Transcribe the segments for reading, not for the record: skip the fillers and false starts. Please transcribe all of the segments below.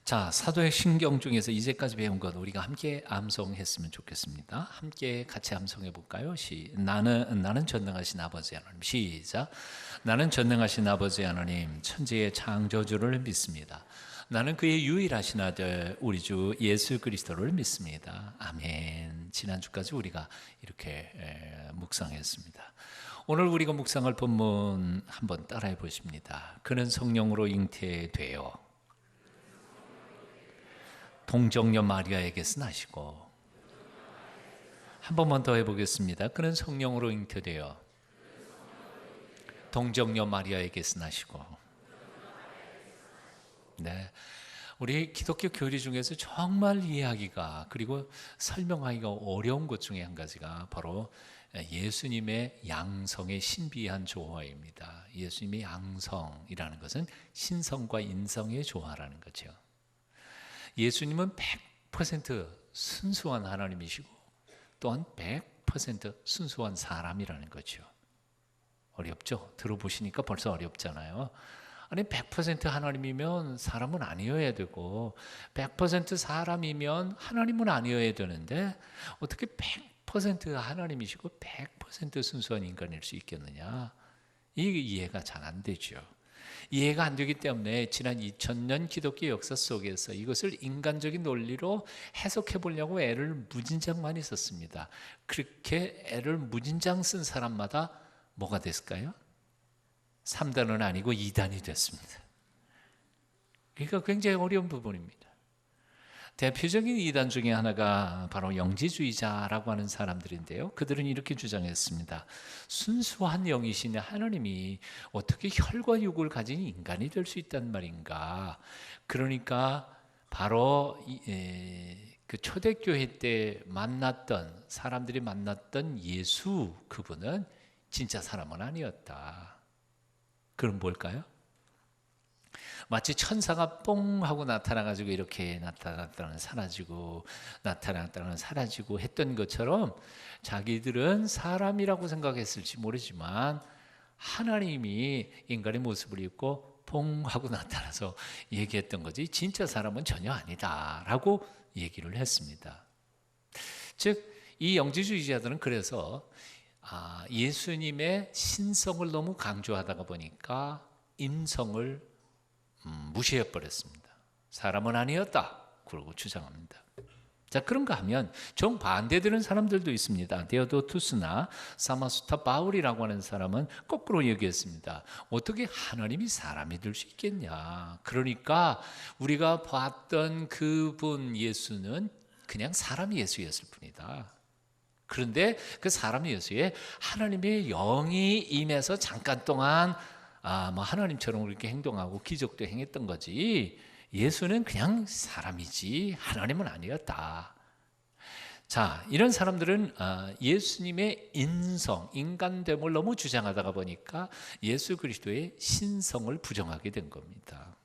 자, 사도의 신경 중에서 이제까지 배운 것 우리가 함께 암송했으면 좋겠습니다. 함께 같이 암송해 볼까요? 나는 전능하신 아버지 하나님. 시작. 나는 전능하신 아버지 하나님, 천지의 창조주를 믿습니다. 나는 그의 유일하신 아들 우리 주 예수 그리스도를 믿습니다. 아멘. 지난주까지 우리가 이렇게 묵상했습니다. 오늘 우리가 묵상할 본문 한번 따라해 보십니다. 그는 성령으로 잉태되어 동정녀 마리아에게서 나시고, 한 번만 더 해보겠습니다. 그는 성령으로 잉태되어 동정녀 마리아에게서 나시고. 네, 우리 기독교 교리 중에서 정말 이해하기가 그리고 설명하기가 어려운 것 중에 한 가지가 바로 예수님의 양성의 신비한 조화입니다. 예수님의 양성이라는 것은 신성과 인성의 조화라는 거죠. 예수님은 100% 순수한 하나님이시고 또한 100% 순수한 사람이라는 거죠. 어렵죠? 들어보시니까 벌써 어렵잖아요. 아니 100% 하나님이면 사람은 아니어야 되고 100% 사람이면 하나님은 아니어야 되는데 어떻게 100% 하나님이시고 100% 순수한 인간일 수 있겠느냐? 이게 이해가 잘 안 되죠. 이해가 안 되기 때문에 지난 2000년 기독교 역사 속에서 이것을 인간적인 논리로 해석해 보려고 애를 무진장 많이 썼습니다. 그렇게 애를 무진장 쓴 사람마다 뭐가 됐을까요? 3단은 아니고 2단이 됐습니다. 그러니까 굉장히 어려운 부분입니다. 대표적인 이단 중에 하나가 바로 영지주의자라고 하는 사람들인데요. 그들은 이렇게 주장했습니다. 순수한 영이신 하나님이 어떻게 혈과 육을 가진 인간이 될 수 있단 말인가. 그러니까 바로 그 초대교회 때 만났던 사람들이 만났던 예수, 그분은 진짜 사람은 아니었다. 그럼 뭘까요? 마치 천사가 뽕 하고 나타나가지고 이렇게 나타났다는 사라지고 나타났다는 사라지고 했던 것처럼 자기들은 사람이라고 생각했을지 모르지만 하나님이 인간의 모습을 입고 뽕 하고 나타나서 얘기했던 거지 진짜 사람은 전혀 아니다라고 얘기를 했습니다. 즉 이 영지주의자들은 그래서 예수님의 신성을 너무 강조하다가 보니까 인성을 무시해버렸습니다. 사람은 아니었다. 그러고 주장합니다. 자, 그런가 하면 정반대되는 사람들도 있습니다. 데오도투스나 사마수타 바울이라고 하는 사람은 거꾸로 얘기했습니다. 어떻게 하나님이 사람이 될 수 있겠냐. 그러니까 우리가 봤던 그분 예수는 그냥 사람 예수였을 뿐이다. 그런데 그 사람 예수에 하나님의 영이 임해서 잠깐 동안 뭐 하나님처럼 그렇게 행동하고 기적도 행했던 거지 예수는 그냥 사람이지 하나님은 아니었다. 자, 이런 사람들은 예수님의 인성, 인간됨을 너무 주장하다가 보니까 예수 그리스도의 신성을 부정하게 된 겁니다.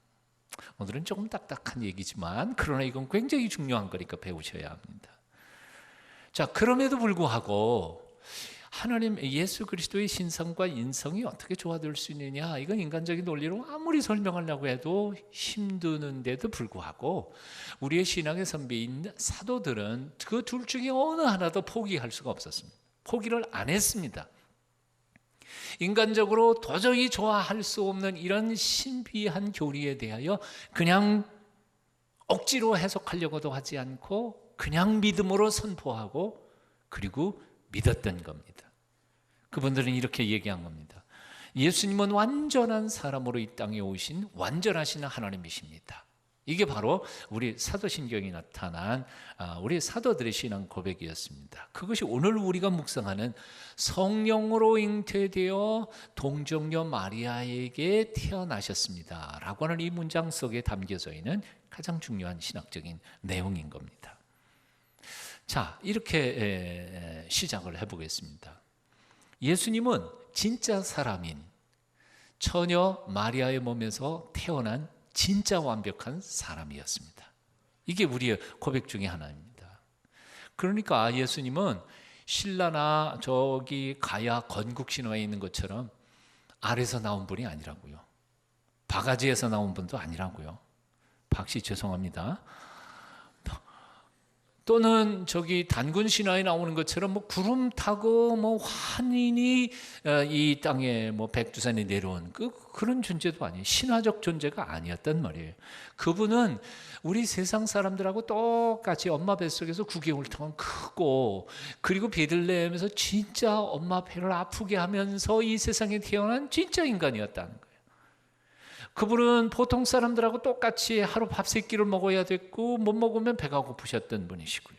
오늘은 조금 딱딱한 얘기지만 그러나 이건 굉장히 중요한 거니까 배우셔야 합니다. 자, 그럼에도 불구하고 하나님 예수 그리스도의 신성과 인성이 어떻게 조화될 수 있느냐, 이건 인간적인 논리로 아무리 설명하려고 해도 힘드는데도 불구하고 우리의 신앙의 선배인 사도들은 그 둘 중에 어느 하나도 포기할 수가 없었습니다. 포기를 안 했습니다. 인간적으로 도저히 조화할 수 없는 이런 신비한 교리에 대하여 그냥 억지로 해석하려고도 하지 않고 그냥 믿음으로 선포하고 그리고 믿었던 겁니다. 그분들은 이렇게 얘기한 겁니다. 예수님은 완전한 사람으로 이 땅에 오신 완전하신 하나님이십니다. 이게 바로 우리 사도신경에 나타난 우리 사도들의 신앙 고백이었습니다. 그것이 오늘 우리가 묵상하는 성령으로 잉태되어 동정녀 마리아에게 태어나셨습니다 라고 하는 이 문장 속에 담겨져 있는 가장 중요한 신학적인 내용인 겁니다. 자, 이렇게 시작을 해보겠습니다. 예수님은 진짜 사람인 처녀 마리아의 몸에서 태어난 진짜 완벽한 사람이었습니다. 이게 우리의 고백 중에 하나입니다. 그러니까 예수님은 신라나 저기 가야 건국신화에 있는 것처럼 알에서 나온 분이 아니라고요. 바가지에서 나온 분도 아니라고요. 박씨 죄송합니다. 또는 저기 단군 신화에 나오는 것처럼 뭐 구름 타고 뭐 환인이 이 땅에 뭐 백두산에 내려온 그런 존재도 아니에요. 신화적 존재가 아니었단 말이에요. 그분은 우리 세상 사람들하고 똑같이 엄마 뱃속에서 9개월 동안 크고, 그리고 베들레헴에서 진짜 엄마 배를 아프게 하면서 이 세상에 태어난 진짜 인간이었다는 거예요. 그분은 보통 사람들하고 똑같이 하루 밥 3끼를 먹어야 됐고 못 먹으면 배가 고프셨던 분이시고요.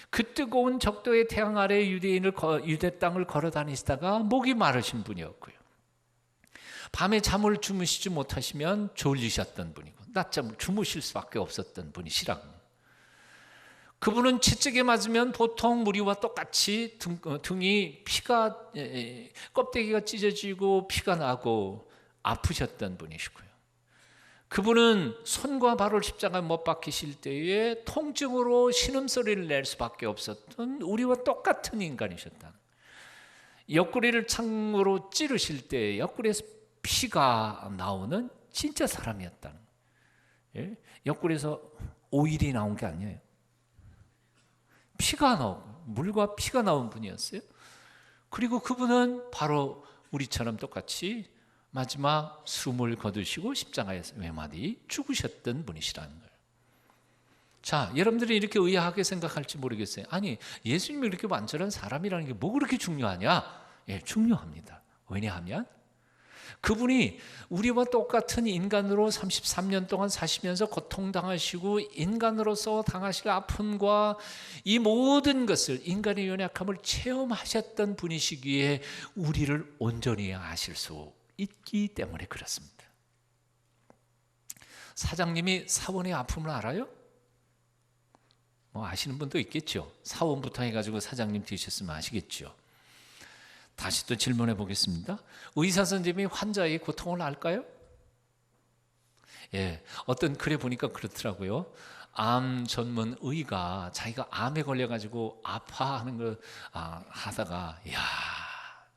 그 뜨거운 적도의 태양 아래 유대 땅을 걸어 다니시다가 목이 마르신 분이었고요. 밤에 잠을 주무시지 못하시면 졸리셨던 분이고 낮잠을 주무실 수밖에 없었던 분이시라. 그분은 채찍에 맞으면 보통 우리와 똑같이 등이 피가 껍데기가 찢어지고 피가 나고 아프셨던 분이시고요. 그분은 손과 발을 십자가에 못 박히실 때에 통증으로 신음소리를 낼 수밖에 없었던 우리와 똑같은 인간이셨다. 옆구리를 창으로 찌르실 때 옆구리에서 피가 나오는 진짜 사람이었다는 거예요. 옆구리에서 오일이 나온 게 아니에요. 피가 나오고 물과 피가 나온 분이었어요. 그리고 그분은 바로 우리처럼 똑같이 마지막 숨을 거두시고 십자가에서 매마디 죽으셨던 분이시라는 거예요. 자, 여러분들이 이렇게 의아하게 생각할지 모르겠어요. 아니, 예수님이 이렇게 완전한 사람이라는 게 뭐 그렇게 중요하냐? 예, 중요합니다. 왜냐하면 그분이 우리와 똑같은 인간으로 33년 동안 사시면서 고통당하시고 인간으로서 당하실 아픔과 이 모든 것을, 인간의 연약함을 체험하셨던 분이시기에 우리를 온전히 아실 수 있기 때문에 그렇습니다. 사장님이 사원의 아픔을 알아요? 뭐 아시는 분도 있겠죠. 사원부터 해가지고 사장님 되셨으면 아시겠죠. 다시 또 질문해 보겠습니다. 의사 선생님이 환자의 고통을 알까요? 예, 어떤 글에 보니까 그렇더라고요. 암 전문 의가 자기가 암에 걸려가지고 아파하는 걸 하다가, 야,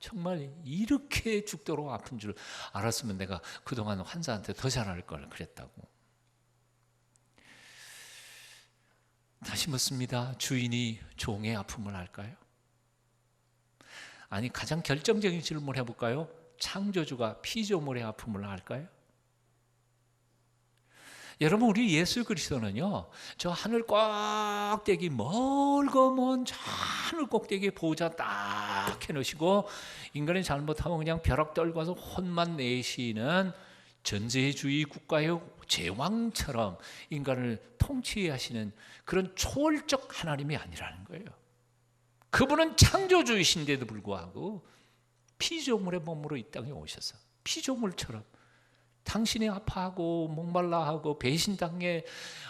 정말 이렇게 죽도록 아픈 줄 알았으면 내가 그동안 환자한테 더 잘할 걸 그랬다고. 다시 묻습니다. 주인이 종의 아픔을 알까요? 아니, 가장 결정적인 질문을 해볼까요? 창조주가 피조물의 아픔을 알까요? 여러분, 우리 예수 그리스도는요, 저 하늘 꼭대기, 멀고 먼 저 하늘 꼭대기에 보호자 딱 해놓으시고 인간이 잘못하면 그냥 벼락 떨고 와서 혼만 내시는 전제주의 국가의 제왕처럼 인간을 통치하시는 그런 초월적 하나님이 아니라는 거예요. 그분은 창조주이신데도 불구하고 피조물의 몸으로 이 땅에 오셔서 피조물처럼 당신이 아파하고 목말라하고 배신당해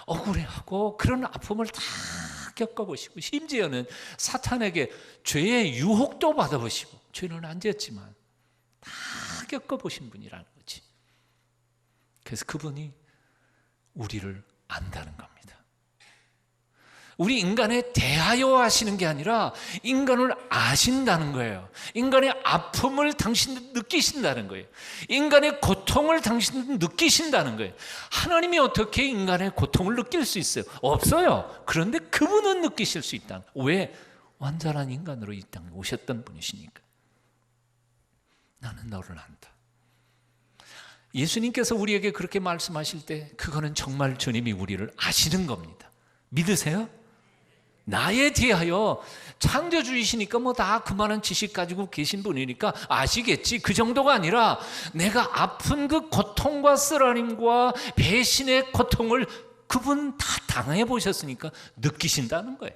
억울해하고 그런 아픔을 다 겪어보시고, 심지어는 사탄에게 죄의 유혹도 받아보시고, 죄는 안 지었지만 다 겪어보신 분이라는 거지. 그래서 그분이 우리를 안다는 겁니다. 우리 인간에 대하여 하시는 게 아니라 인간을 아신다는 거예요. 인간의 아픔을 당신도 느끼신다는 거예요. 인간의 고통을 당신도 느끼신다는 거예요. 하나님이 어떻게 인간의 고통을 느낄 수 있어요? 없어요. 그런데 그분은 느끼실 수 있다. 왜? 완전한 인간으로 이 땅에 오셨던 분이시니까. 나는 너를 안다. 예수님께서 우리에게 그렇게 말씀하실 때 그거는 정말 주님이 우리를 아시는 겁니다. 믿으세요? 나에 대하여 창조주이시니까 뭐 다 그만한 지식 가지고 계신 분이니까 아시겠지, 그 정도가 아니라 내가 아픈 그 고통과 쓰라림과 배신의 고통을 그분 다 당해 보셨으니까 느끼신다는 거예요.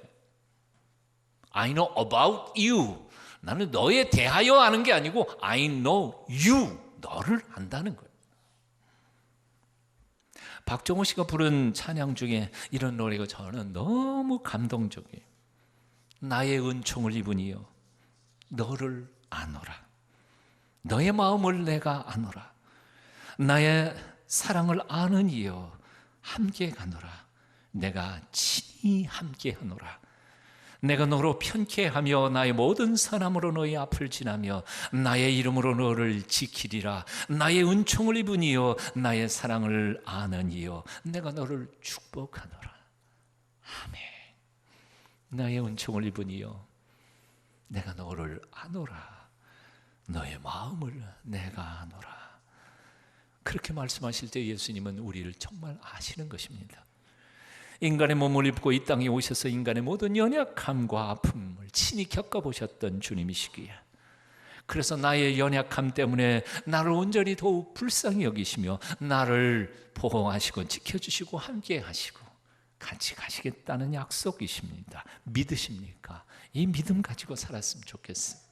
I know about you. 나는 너에 대하여 아는 게 아니고 I know you. 너를 안다는 거예요. 박정호 씨가 부른 찬양 중에 이런 노래가 저는 너무 감동적이에요. 나의 은총을 입으니여 너를 아노라. 너의 마음을 내가 아노라. 나의 사랑을 아는 이여 함께 가노라. 내가 친히 함께 하노라. 내가 너로 편케하며 나의 모든 선함으로 너의 앞을 지나며 나의 이름으로 너를 지키리라. 나의 은총을 입으니요 나의 사랑을 아느니요 내가 너를 축복하노라. 아멘. 나의 은총을 입으니요 내가 너를 아노라. 너의 마음을 내가 아노라. 그렇게 말씀하실 때 예수님은 우리를 정말 아시는 것입니다. 인간의 몸을 입고 이 땅에 오셔서 인간의 모든 연약함과 아픔을 친히 겪어보셨던 주님이시기에, 그래서 나의 연약함 때문에 나를 온전히 더욱 불쌍히 여기시며 나를 보호하시고 지켜주시고 함께 하시고 같이 가시겠다는 약속이십니다. 믿으십니까? 이 믿음 가지고 살았으면 좋겠습니다.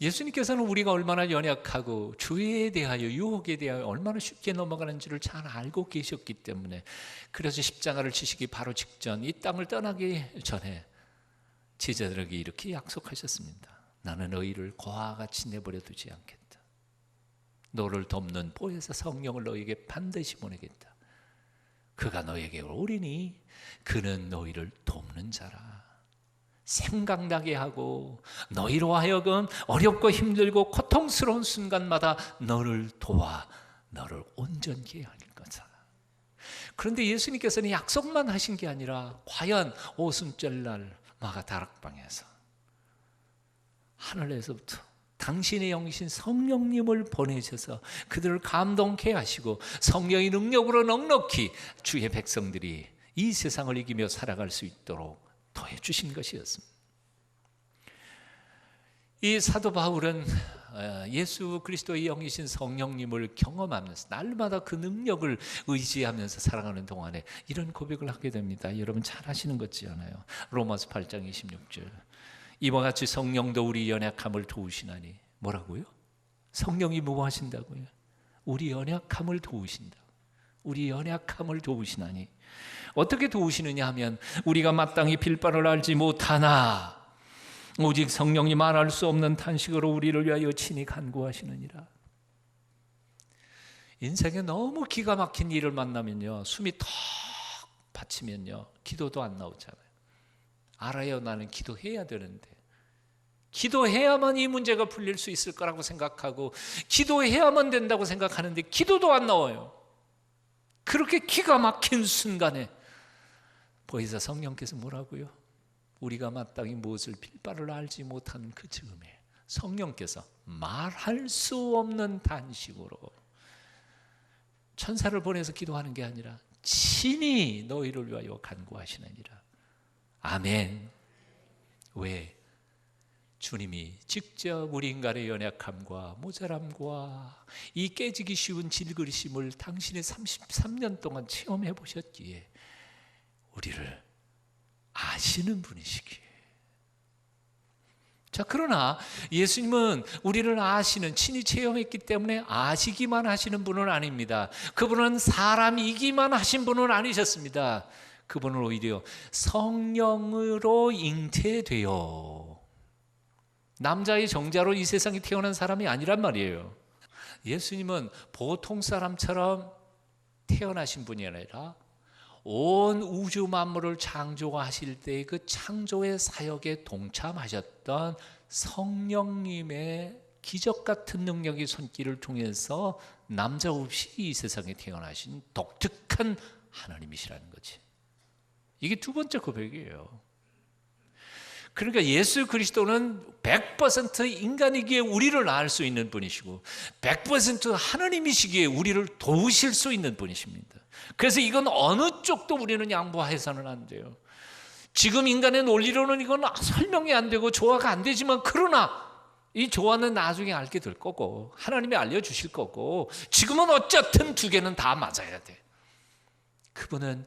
예수님께서는 우리가 얼마나 연약하고 죄에 대하여 유혹에 대하여 얼마나 쉽게 넘어가는지를 잘 알고 계셨기 때문에, 그래서 십자가를 지시기 바로 직전 이 땅을 떠나기 전에 제자들에게 이렇게 약속하셨습니다. 나는 너희를 고아와 같이 내버려 두지 않겠다. 너를 돕는 보혜사 성령을 너희에게 반드시 보내겠다. 그가 너에게 오리니 그는 너희를 돕는 자라. 생각나게 하고 너희로 하여금 어렵고 힘들고 고통스러운 순간마다 너를 도와 너를 온전케 할 거다. 그런데 예수님께서는 약속만 하신 게 아니라 과연 오순절날 마가다락방에서 하늘에서부터 당신의 영이신 성령님을 보내셔서 그들을 감동케 하시고 성령의 능력으로 넉넉히 주의 백성들이 이 세상을 이기며 살아갈 수 있도록 더해 주신 것이었습니다. 이 사도 바울은 예수 그리스도의 영이신 성령님을 경험하면서 날마다 그 능력을 의지하면서 살아가는 동안에 이런 고백을 하게 됩니다. 여러분 잘 아시는 것지 않아요? 로마서 8장 26절, 이와 같이 성령도 우리 연약함을 도우시나니. 뭐라고요? 성령이 뭐 하신다고요? 우리 연약함을 도우신다. 우리 연약함을 도우시나니. 어떻게 도우시느냐 하면 우리가 마땅히 빌바를 알지 못하나 오직 성령이 말할 수 없는 탄식으로 우리를 위하여 친히 간구하시느니라. 인생에 너무 기가 막힌 일을 만나면요, 숨이 턱 받치면요, 기도도 안 나오잖아요. 알아요. 나는 기도해야 되는데, 기도해야만 이 문제가 풀릴 수 있을 거라고 생각하고 기도해야만 된다고 생각하는데 기도도 안 나와요. 그렇게 기가 막힌 순간에 보혜사 성령께서 뭐라고요? 우리가 마땅히 무엇을 빌바를 알지 못하는 그 즈음에 성령께서 말할 수 없는 단식으로 천사를 보내서 기도하는 게 아니라 친히 너희를 위하여 간구하시느니라. 아멘. 왜? 주님이 직접 우리 인간의 연약함과 모자람과 이 깨지기 쉬운 질그리심을 당신의 33년 동안 체험해 보셨기에 우리를 아시는 분이시기에. 자, 그러나 예수님은 우리를 아시는, 친히 체험했기 때문에 아시기만 하시는 분은 아닙니다. 그분은 사람이기만 하신 분은 아니셨습니다. 그분은 오히려 성령으로 잉태되어 남자의 정자로 이 세상에 태어난 사람이 아니란 말이에요. 예수님은 보통 사람처럼 태어나신 분이 아니라 온 우주 만물을 창조하실 때 그 창조의 사역에 동참하셨던 성령님의 기적 같은 능력의 손길을 통해서 남자 없이 이 세상에 태어나신 독특한 하나님이시라는 거지. 이게 두 번째 고백이에요. 그러니까 예수 그리스도는 100% 인간이기에 우리를 낳을 수 있는 분이시고 100% 하나님이시기에 우리를 도우실 수 있는 분이십니다. 그래서 이건 어느 쪽도 우리는 양보해서는 안 돼요. 지금 인간의 논리로는 이건 설명이 안 되고 조화가 안 되지만, 그러나 이 조화는 나중에 알게 될 거고 하나님이 알려주실 거고, 지금은 어쨌든 두 개는 다 맞아야 돼. 그분은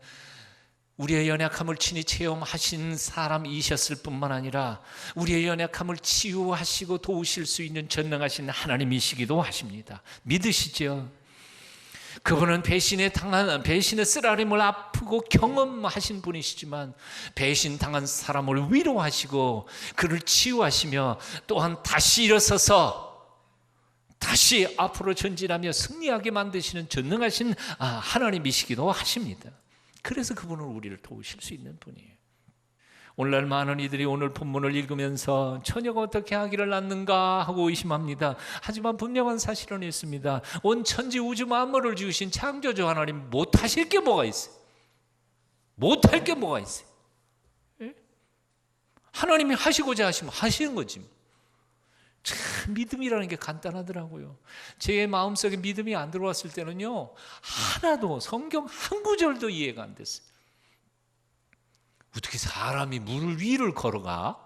우리의 연약함을 친히 체험하신 사람이셨을 뿐만 아니라 우리의 연약함을 치유하시고 도우실 수 있는 전능하신 하나님이시기도 하십니다. 믿으시죠? 그분은 배신의 쓰라림을 아프고 경험하신 분이시지만 배신당한 사람을 위로하시고 그를 치유하시며 또한 다시 일어서서 다시 앞으로 전진하며 승리하게 만드시는 전능하신 하나님이시기도 하십니다. 그래서 그분은 우리를 도우실 수 있는 분이에요. 오늘날 많은 이들이 오늘 본문을 읽으면서 처녀가 어떻게 아기를 낳는가 하고 의심합니다. 하지만 분명한 사실은 있습니다. 온 천지 우주 만물을 지으신 창조주 하나님 못하실 게 뭐가 있어요? 못할 게 뭐가 있어요? 하나님이 하시고자 하시면 하시는 거지. 참 믿음이라는 게 간단하더라고요. 제 마음속에 믿음이 안 들어왔을 때는요, 하나도 성경 한 구절도 이해가 안 됐어요. 어떻게 사람이 물 위를 걸어가?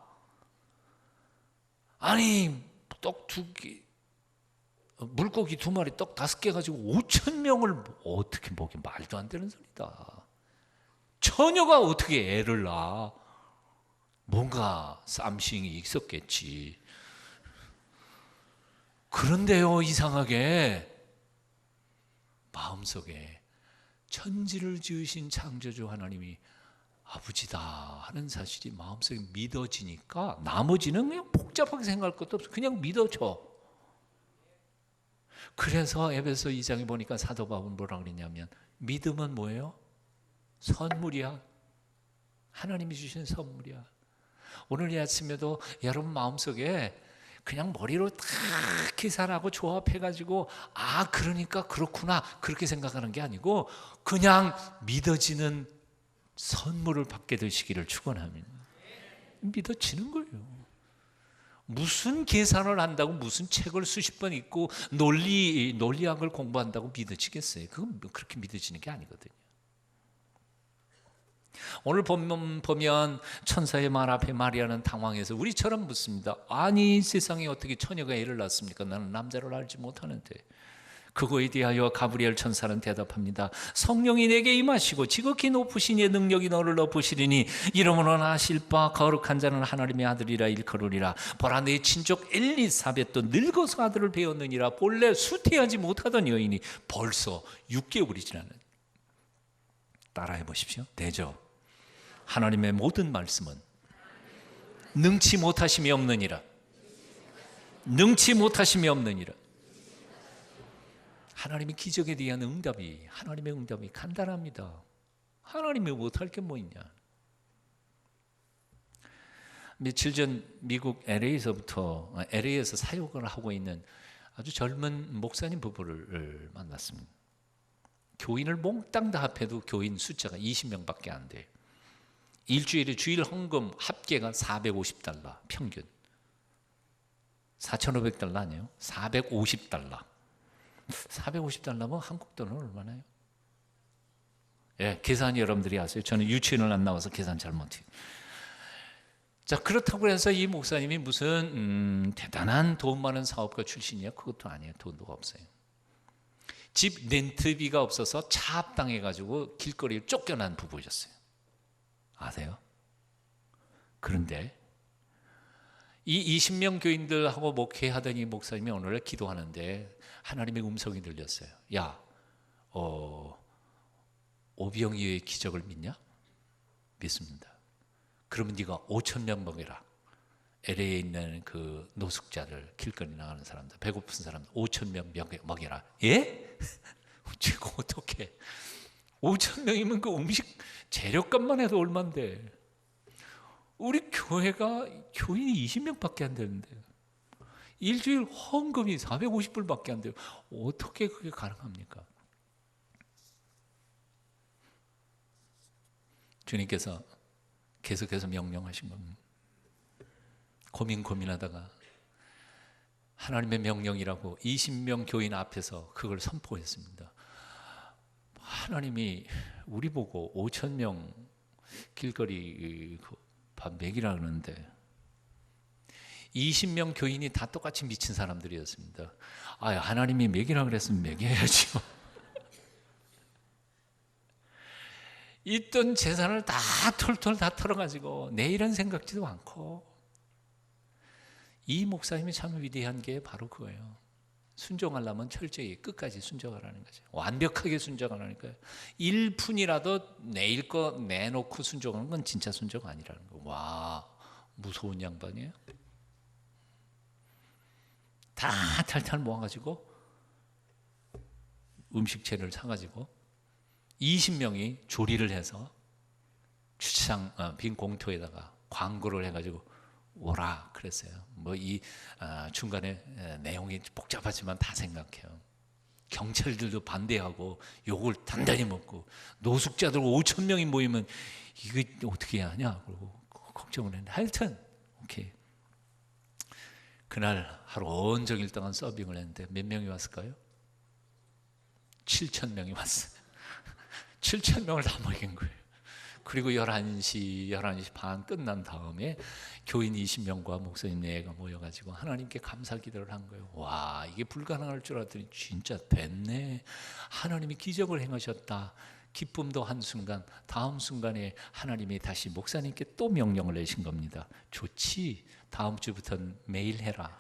아니 떡 2개, 물고기 2마리, 떡 5개 가지고 5,000명을 어떻게 먹여? 말도 안 되는 소리다. 처녀가 어떻게 애를 낳아? 뭔가 쌈싱이 있었겠지. 그런데요, 이상하게 마음속에 천지를 지으신 창조주 하나님이 아버지다 하는 사실이 마음속에 믿어지니까 나머지는 그냥 복잡하게 생각할 것도 없어. 그냥 믿어져. 그래서 에베소 2장에 보니까 사도 바울은 뭐라 그랬냐면, 믿음은 뭐예요? 선물이야. 하나님이 주신 선물이야. 오늘 이 아침에도 여러분 마음속에 그냥 머리로 딱 계산하고 조합해가지고 그러니까 그렇구나 그렇게 생각하는 게 아니고 그냥 믿어지는 선물을 받게 되시기를 축원합니다. 믿어지는 거예요. 무슨 계산을 한다고 무슨 책을 수십 번 읽고 논리학을 공부한다고 믿어지겠어요? 그건 그렇게 믿어지는 게 아니거든요. 오늘 보면 천사의 말 앞에 마리아는 당황해서 우리처럼 묻습니다. 아니 세상에 어떻게 처녀가 애를 낳습니까? 나는 남자를 알지 못하는데. 그거에 대하여 가브리엘 천사는 대답합니다. 성령이 내게 임하시고 지극히 높으신 이의 능력이 너를 엎으시리니 이러므로 나실 바 거룩한 자는 하나님의 아들이라 일컬으리라. 보라 내 친족 엘리사벳도 늙어서 아들을 배웠느니라. 본래 수태하지 못하던 여인이 벌써 6개월이 지났는. 따라해 보십시오. 되죠? 하나님의 모든 말씀은 능치 못하심이 없느니라. 능치 못하심이 없느니라. 하나님의 기적에 대한 하나님의 응답이 간단합니다. 하나님이 못할 게 뭐 있냐. 며칠 전 미국 LA에서 사역을 하고 있는 아주 젊은 목사님 부부를 만났습니다. 교인을 몽땅 다 합해도 교인 숫자가 20명밖에 안 돼요. 일주일에 주일 헌금 합계가 $450 평균. $4,500 아니에요? $450. $450면 한국 돈은 얼마나요? 예, 계산이 여러분들이 아세요? 저는 유치원을 안 나와서 계산 잘 못해요. 자, 그렇다고 해서 이 목사님이 무슨 대단한 돈 많은 사업가 출신이야? 그것도 아니에요. 돈도 없어요. 집 렌트비가 없어서 차압당해가지고 길거리에 쫓겨난 부부였어요. 아세요? 그런데 이 20명 교인들하고 목회하던 이 목사님이 오늘 기도하는데 하나님의 음성이 들렸어요. 야, 오병이어의 기적을 믿냐? 믿습니다. 그러면 네가 5,000명 먹여라. LA에 있는 그 노숙자들, 길거리 나가는 사람들, 배고픈 사람들 5,000명 먹여라. 예? 지금 어떻게 5,000명이면 그 음식 재료값만 해도 얼만데 우리 교회가 교인이 20명밖에 안 되는데 일주일 헌금이 450불밖에 안 돼요. 어떻게 그게 가능합니까? 주님께서 계속해서 명령하신 겁니다. 고민하다가 하나님의 명령이라고 20명 교인 앞에서 그걸 선포했습니다. 하나님이 우리 보고 5,000명 길거리 밥 먹이라 그러는데 20명 교인이 다 똑같이 미친 사람들이었습니다. 하나님이 먹이라 그랬으면 먹여야죠. 있던 재산을 다 털털 다 털어가지고 내일은 생각지도 않고. 이 목사님이 참 위대한 게 바로 그거예요. 순종하려면 철저히 끝까지 순종하라는 거죠. 완벽하게 순종하라니까요. 1푼이라도 내일 거 내놓고 순종하는 건 진짜 순종 아니라는 거. 와, 무서운 양반이에요. 다 탈탈 모아가지고 음식채를 사가지고 20명이 조리를 해서 주차장 빈 공터에다가 광고를 해가지고 오라 그랬어요. 뭐 이 중간에 내용이 복잡하지만 다 생각해요. 경찰들도 반대하고 욕을 단단히 먹고 노숙자들 5천 명이 모이면 이거 어떻게 해야 하냐 그러고 걱정을 했는데 하여튼 오케이. 그날 하루 온종일 동안 서빙을 했는데 몇 명이 왔을까요? 7천 명이 왔어요. 7천 명을 다 먹인 거예요. 그리고 11시 반 끝난 다음에 교인 20명과 목사님 4가 모여가지고 하나님께 감사 기도를 한 거예요. 와, 이게 불가능할 줄 알았더니 진짜 됐네. 하나님이 기적을 행하셨다. 기쁨도 한순간, 다음 순간에 하나님이 다시 목사님께 또 명령을 내신 겁니다. 좋지, 다음 주부터는 매일 해라.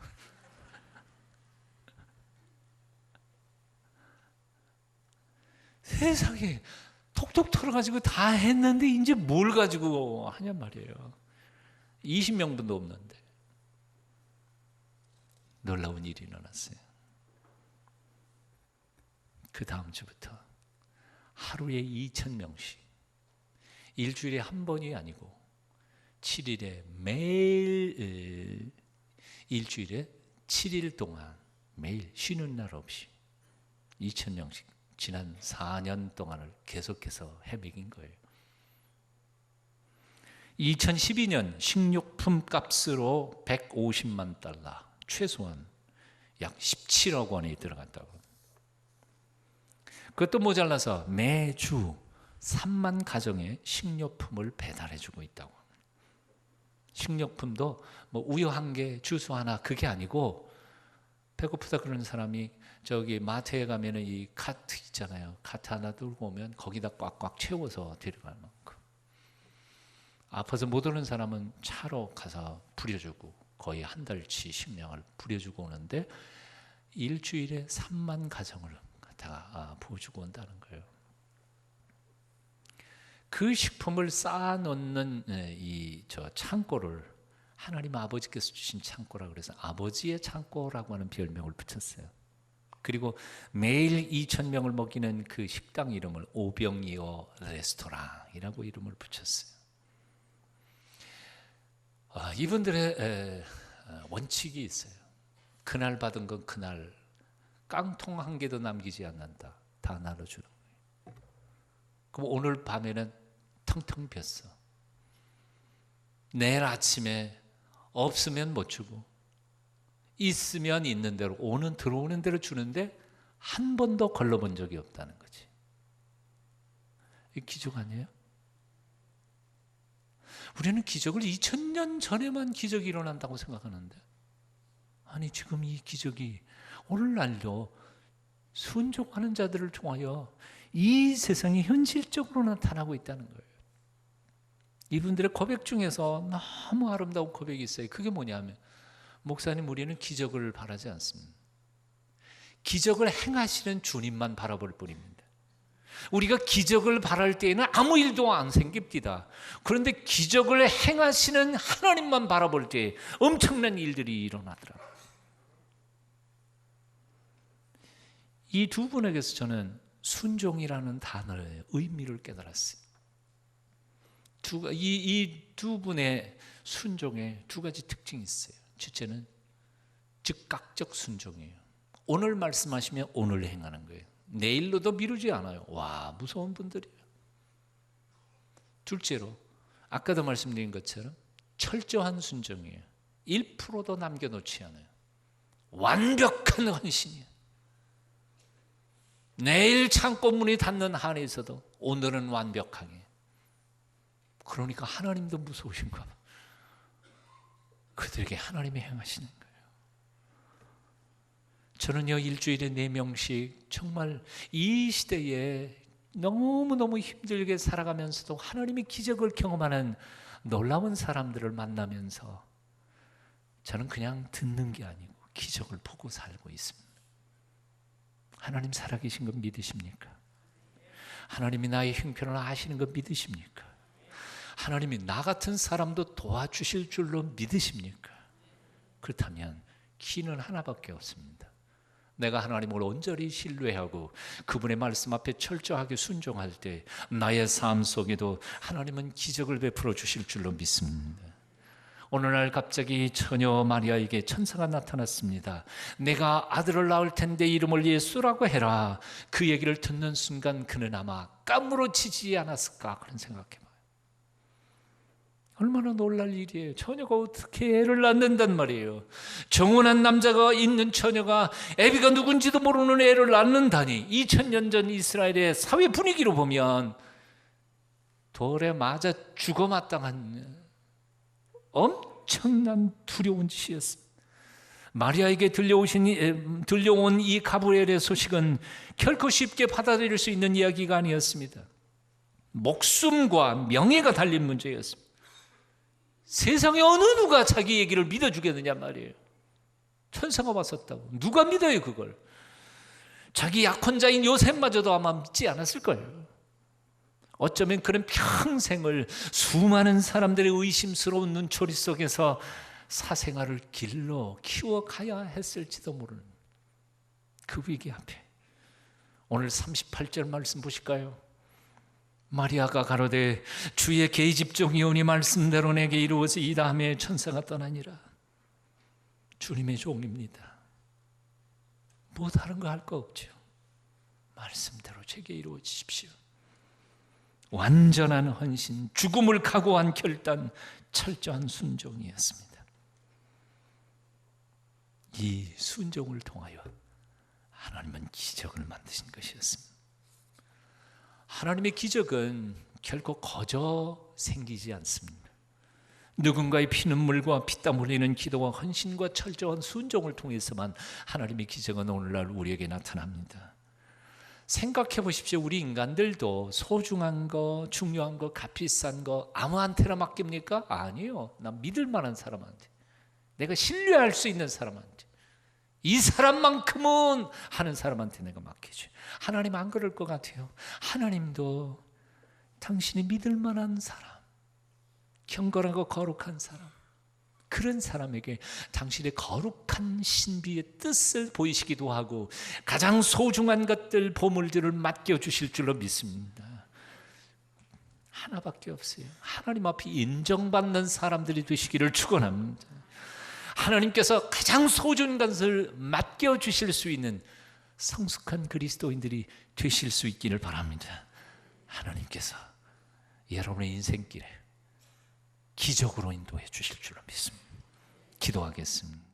세상에 톡톡 털어가지고 다 했는데 이제 뭘 가지고 하냔 말이에요. 20명분도 없는데. 놀라운 일이 일어났어요. 그 다음 주부터 하루에 2,000명씩, 일주일에 한 번이 아니고 7일에 매일, 일주일에 7일 동안 매일 쉬는 날 없이 2,000명씩 지난 4년 동안을 계속해서 헤매긴 거예요. 2012년 식료품 값으로 150만 달러, 최소한 약 17억 원이 들어갔다고. 그것도 모자라서 매주 3만 가정에 식료품을 배달해주고 있다고. 식료품도 뭐 우유 한 개, 주스 하나 그게 아니고, 배고프다 그러는 사람이 저기 마트에 가면은 이 카트 있잖아요. 카트 하나 들고 오면 거기다 꽉꽉 채워서 데려갈 만큼. 아파서 못 오는 사람은 차로 가서 부려주고 거의 한 달치 식량을 부려주고 오는데 일주일에 3만 가정을 갖다가 부어주고 온다는 거예요. 그 식품을 쌓아놓는 이 창고를 하나님 아버지께서 주신 창고라고 그래서 아버지의 창고라고 하는 별명을 붙였어요. 그리고 매일 2,000명을 먹이는 그 식당 이름을 오병이어 레스토랑이라고 이름을 붙였어요. 이분들의 원칙이 있어요. 그날 받은 건 그날 깡통 한 개도 남기지 않는다. 다 나눠주는 거예요. 그럼 오늘 밤에는 텅텅 비었어. 내일 아침에 없으면 못 주고 있으면 있는 대로 들어오는 대로 주는데 한 번도 걸러본 적이 없다는 거지. 이 기적 아니에요? 우리는 기적을 2000년 전에만 기적이 일어난다고 생각하는데, 아니 지금 이 기적이 오늘날도 순종하는 자들을 통하여 이 세상에 현실적으로 나타나고 있다는 거예요. 이분들의 고백 중에서 너무 아름다운 고백이 있어요. 그게 뭐냐면, 목사님 우리는 기적을 바라지 않습니다. 기적을 행하시는 주님만 바라볼 뿐입니다. 우리가 기적을 바랄 때에는 아무 일도 안 생깁니다. 그런데 기적을 행하시는 하나님만 바라볼 때 엄청난 일들이 일어나더라고요. 이 두 분에게서 저는 순종이라는 단어의 의미를 깨달았어요. 이 두 분의 순종에 두 가지 특징이 있어요. 첫째는 즉각적 순종이에요. 오늘 말씀하시면 오늘 행하는 거예요. 내일로도 미루지 않아요. 와, 무서운 분들이에요. 둘째로 아까도 말씀드린 것처럼 철저한 순종이에요. 1%도 남겨놓지 않아요. 완벽한 헌신이에요. 내일 창고 문이 닫는 한에서도 오늘은 완벽하게. 그러니까 하나님도 무서우신가 봐. 그들에게 하나님이 행하시는 거예요. 저는요, 일주일에 4명씩 정말 이 시대에 너무너무 힘들게 살아가면서도 하나님의 기적을 경험하는 놀라운 사람들을 만나면서 저는 그냥 듣는 게 아니고 기적을 보고 살고 있습니다. 하나님 살아계신 건 믿으십니까? 하나님이 나의 형편을 아시는 건 믿으십니까? 하나님이 나 같은 사람도 도와주실 줄로 믿으십니까? 그렇다면 길은 하나밖에 없습니다. 내가 하나님을 온전히 신뢰하고 그분의 말씀 앞에 철저하게 순종할 때 나의 삶 속에도 하나님은 기적을 베풀어 주실 줄로 믿습니다. 어느 날 갑자기 처녀 마리아에게 천사가 나타났습니다. 내가 아들을 낳을 텐데 이름을 예수라고 해라. 그 얘기를 듣는 순간 그는 아마 까무러치지 않았을까 그런 생각해봐요. 얼마나 놀랄 일이에요. 처녀가 어떻게 애를 낳는단 말이에요. 정혼한 남자가 있는 처녀가 애비가 누군지도 모르는 애를 낳는다니. 2000년 전 이스라엘의 사회 분위기로 보면 돌에 맞아 죽어마땅한 엄청난 두려운 짓이었습니다. 마리아에게 들려온 이 가브리엘의 소식은 결코 쉽게 받아들일 수 있는 이야기가 아니었습니다. 목숨과 명예가 달린 문제였습니다. 세상에 어느 누가 자기 얘기를 믿어주겠느냐 말이에요. 천사가 왔었다고. 누가 믿어요 그걸? 자기 약혼자인 요셉마저도 아마 믿지 않았을 거예요. 어쩌면 그런 평생을 수많은 사람들의 의심스러운 눈초리 속에서 사생활을 길러 키워가야 했을지도 모르는 그 위기 앞에 오늘 38절 말씀 보실까요? 마리아가 가로되 주의 계집종이 오니 말씀대로 내게 이루어지이다 하며 천사가 떠나니라. 주님의 종입니다. 뭐 다른 거 할 거 없죠. 말씀대로 제게 이루어지십시오. 완전한 헌신, 죽음을 각오한 결단, 철저한 순종이었습니다. 이 순종을 통하여 하나님은 기적을 만드신 것이었습니다. 하나님의 기적은 결코 거저 생기지 않습니다. 누군가의 피눈물과 피땀 흘리는 기도와 헌신과 철저한 순종을 통해서만 하나님의 기적은 오늘날 우리에게 나타납니다. 생각해 보십시오. 우리 인간들도 소중한 거, 중요한 거, 값비싼 거 아무한테나 맡깁니까? 아니요. 난 믿을 만한 사람한테, 내가 신뢰할 수 있는 사람한테, 이 사람만큼은 하는 사람한테 내가 맡기죠. 하나님 안 그럴 것 같아요. 하나님도 당신이 믿을 만한 사람, 경건하고 거룩한 사람, 그런 사람에게 당신의 거룩한 신비의 뜻을 보이시기도 하고 가장 소중한 것들, 보물들을 맡겨주실 줄로 믿습니다. 하나밖에 없어요. 하나님 앞에 인정받는 사람들이 되시기를 축원합니다. 하나님께서 가장 소중한 것을 맡겨주실 수 있는 성숙한 그리스도인들이 되실 수 있기를 바랍니다. 하나님께서 여러분의 인생길에 기적으로 인도해 주실 줄로 믿습니다. 기도하겠습니다.